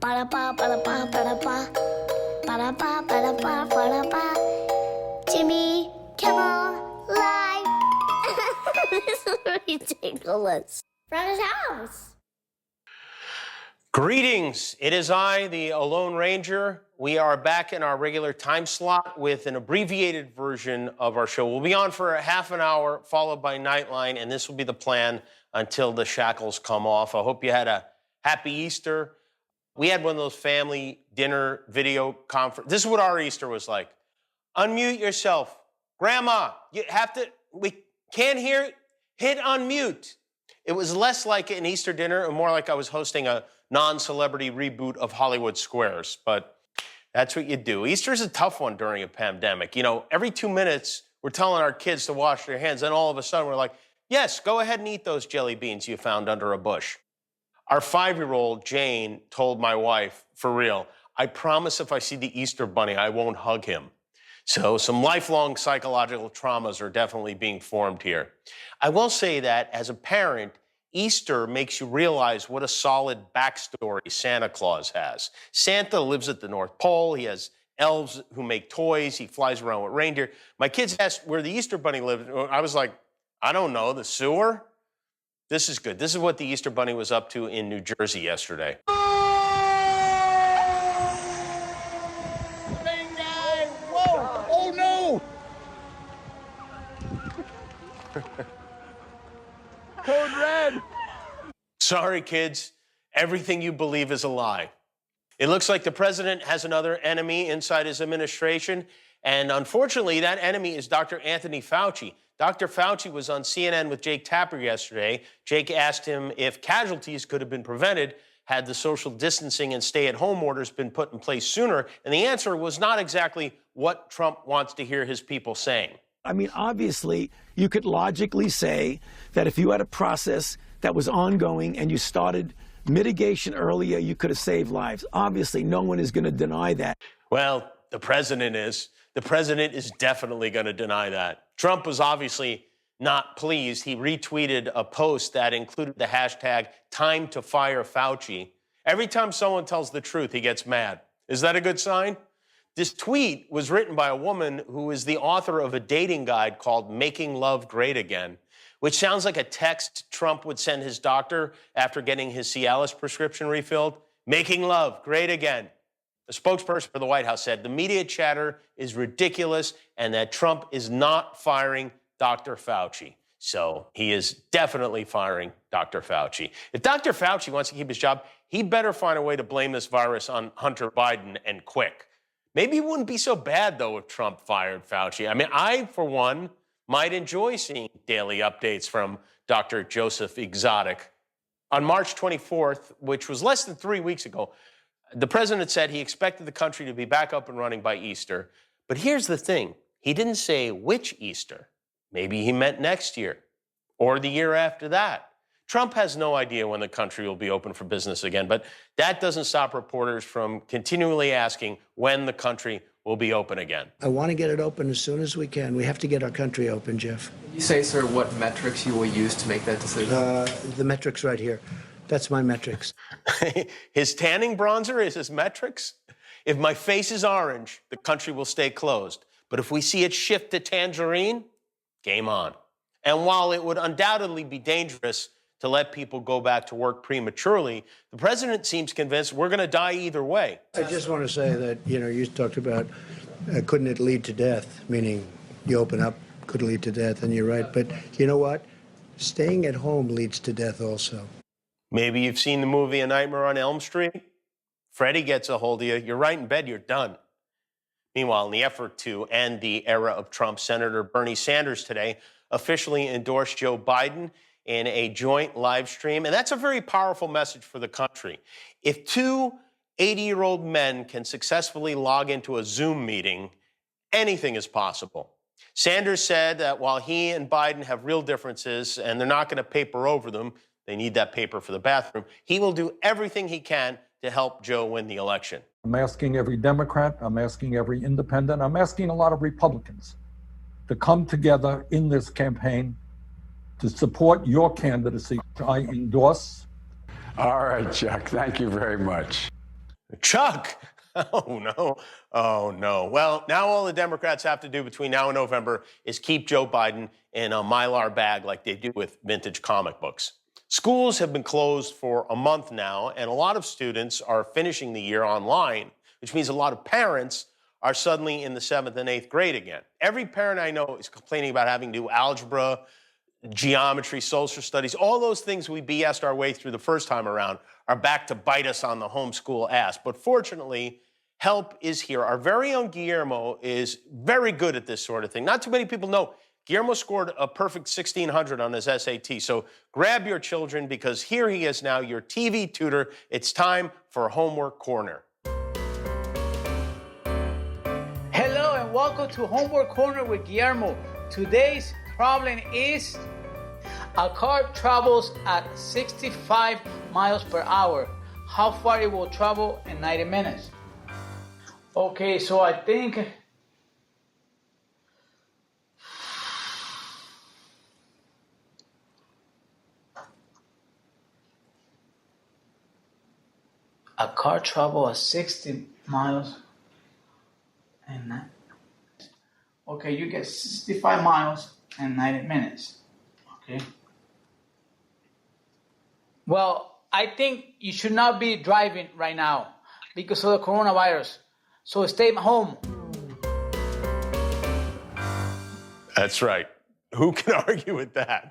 Ba-da-ba, ba-da-ba, ba-da-ba. Ba-da-ba, ba-da-ba, ba-da-ba. Jimmy Kimmel Live. This is ridiculous. From his house. Greetings. It is I, the Lone Ranger. We are back in our regular time slot with an abbreviated version of our show. We'll be on for a half an hour, followed by Nightline, and this will be the plan until the shackles come off. I hope you had a happy Easter. We had one of those family dinner video conference. This is what our Easter was like. Unmute yourself. Grandma, we can't hear it. Hit unmute. It was less like an Easter dinner and more like I was hosting a non-celebrity reboot of Hollywood Squares, but that's what you do. Easter is a tough one during a pandemic. You know, every 2 minutes, we're telling our kids to wash their hands, and all of a sudden we're like, yes, go ahead and eat those jelly beans you found under a bush. Our 5-year-old, Jane, told my wife, for real, I promise if I see the Easter Bunny, I won't hug him. So some lifelong psychological traumas are definitely being formed here. I will say that as a parent, Easter makes you realize what a solid backstory Santa Claus has. Santa lives at the North Pole. He has elves who make toys. He flies around with reindeer. My kids asked where the Easter Bunny lived. I was like, I don't know, the sewer? This is good. This is what the Easter Bunny was up to in New Jersey yesterday. Whoa! Oh no! Code red! Sorry, kids. Everything you believe is a lie. It looks like the president has another enemy inside his administration, and unfortunately, that enemy is Dr. Anthony Fauci. Dr. Fauci was on CNN with Jake Tapper yesterday. Jake asked him if casualties could have been prevented had the social distancing and stay-at-home orders been put in place sooner, and the answer was not exactly what Trump wants to hear his people saying. I mean, obviously, you could logically say that if you had a process that was ongoing and you started mitigation earlier, you could have saved lives. Obviously, no one is going to deny that. Well, the president is. The president is definitely going to deny that. Trump was obviously not pleased. He retweeted a post that included the hashtag time to fire Fauci. Every time someone tells the truth, he gets mad. Is that a good sign? This tweet was written by a woman who is the author of a dating guide called Making Love Great Again, which sounds like a text Trump would send his doctor after getting his Cialis prescription refilled. Making love great again. A spokesperson for the White House said the media chatter is ridiculous and that Trump is not firing Dr. Fauci. So he is definitely firing Dr. Fauci. If Dr. Fauci wants to keep his job, he better find a way to blame this virus on Hunter Biden and quick. Maybe it wouldn't be so bad, though, if Trump fired Fauci. I mean, I, for one, might enjoy seeing daily updates from Dr. Joseph Exotic. On March 24th, which was less than 3 weeks ago, the president said he expected the country to be back up and running by Easter. But here's the thing. He didn't say which Easter. Maybe he meant next year or the year after that. Trump has no idea when the country will be open for business again, but that doesn't stop reporters from continually asking when the country will be open again. I want to get it open as soon as we can. We have to get our country open, Jeff. Can you say, sir, what metrics you will use to make that decision? The metrics right here. That's my metrics. His tanning bronzer is his metrics? If my face is orange, the country will stay closed. But if we see it shift to tangerine, game on. And while it would undoubtedly be dangerous to let people go back to work prematurely, the president seems convinced we're going to die either way. I just want to say that, you talked about couldn't it lead to death, meaning you open up, could lead to death, and you're right. But you know what? Staying at home leads to death also. Maybe you've seen the movie A Nightmare on Elm Street. Freddy gets a hold of you. You're right in bed, you're done. Meanwhile, in the effort to end the era of Trump, Senator Bernie Sanders today officially endorsed Joe Biden in a joint live stream. And that's a very powerful message for the country. If two 80-year-old men can successfully log into a Zoom meeting, anything is possible. Sanders said that while he and Biden have real differences and they're not going to paper over them, they need that paper for the bathroom, he will do everything he can to help Joe win the election. I'm asking every Democrat, I'm asking every independent, I'm asking a lot of Republicans to come together in this campaign to support your candidacy. I endorse. All right, Chuck, thank you very much. Chuck! Oh, no. Oh, no. Well, now all the Democrats have to do between now and November is keep Joe Biden in a Mylar bag like they do with vintage comic books. Schools have been closed for a month now, and a lot of students are finishing the year online, which means a lot of parents are suddenly in the 7th and 8th grade again. Every parent I know is complaining about having to do algebra, geometry, social studies, all those things we BS'd our way through the first time around are back to bite us on the homeschool ass. But fortunately, help is here. Our very own Guillermo is very good at this sort of thing. Not too many people know Guillermo scored a perfect 1,600 on his SAT. So grab your children because here he is now, your TV tutor. It's time for Homework Corner. Hello and welcome to Homework Corner with Guillermo. Today's problem is a car travels at 65 miles per hour. How far it will travel in 90 minutes? Okay, so I think a car travels at 60 miles and okay, you get 65 miles and 90 minutes. Okay. Well, I think you should not be driving right now because of the coronavirus. So stay home. That's right. Who can argue with that?